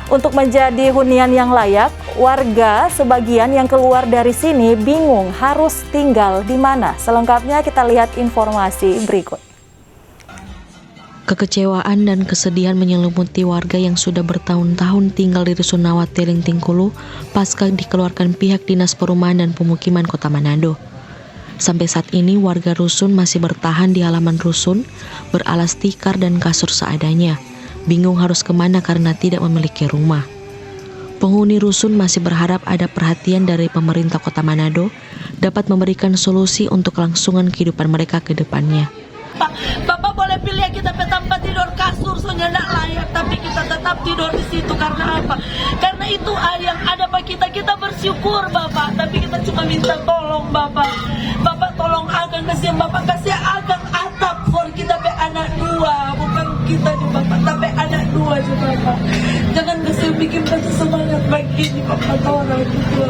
Untuk menjadi hunian yang layak, warga sebagian yang keluar dari sini bingung harus tinggal di mana. Selengkapnya kita lihat informasi berikut. Kekecewaan dan kesedihan menyelimuti warga yang sudah bertahun-tahun tinggal di Rusun Nawateling Tingkulu pasca dikeluarkan pihak Dinas Perumahan dan Pemukiman Kota Manado. Sampai saat ini warga rusun masih bertahan di halaman rusun, beralas tikar dan kasur seadanya. Bingung harus kemana karena tidak memiliki rumah. Penghuni rusun masih berharap ada perhatian dari pemerintah Kota Manado dapat memberikan solusi untuk kelangsungan kehidupan mereka ke depannya. Bapak boleh pilih kita tempat tidur kasur soalnya tidak layak, tapi kita tetap tidur di situ karena apa? Karena itu yang ada bagi kita bersyukur Bapak, tapi kita cuma minta tolong Bapak. Bapak tolong agang kasih Bapak kasih agang atap for kita be anak dua, bukan kita di Bapak, tapi anak dua juga Bapak. Jangan kasih bikin kita semangat begini Bapak, tolong gitu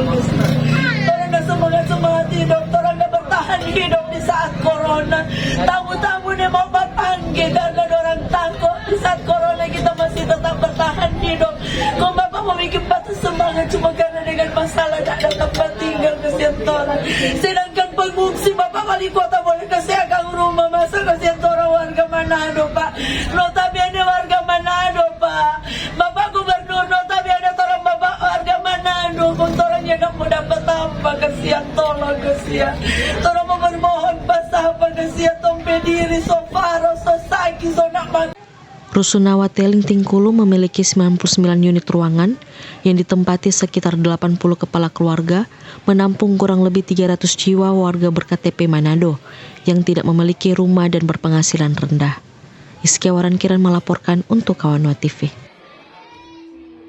Tolong nggak semangat hidup, tolong nggak bertahan hidup di saat corona. Tamu-tamu nih mau berpanggil karena orang takut. Di saat corona kita masih tetap bertahan hidup. Kau Bapak mau bikin batu semangat cuma karena dengan masalah tidak ada tempat tinggal kesian orang. Sedangkan pengungsi Bapak wali kota boleh kasih agang rumah, masa kesian orang warga Manado Pak. Notabene warga Manado Pak. Bapak gubernur notabene orang Bapak warga Manado. Kau orangnya tidak mau dapat apa kesian tolong kesian. Tolong mau bermohon pasah apa kesian tompe diri sofaro sosaki sonak. Rusun Nawateling Tingkulu memiliki 99 unit ruangan yang ditempati sekitar 80 kepala keluarga, menampung kurang lebih 300 jiwa warga berKTP Manado yang tidak memiliki rumah dan berpenghasilan rendah. Iskia Warankiran melaporkan untuk Kawanwa TV.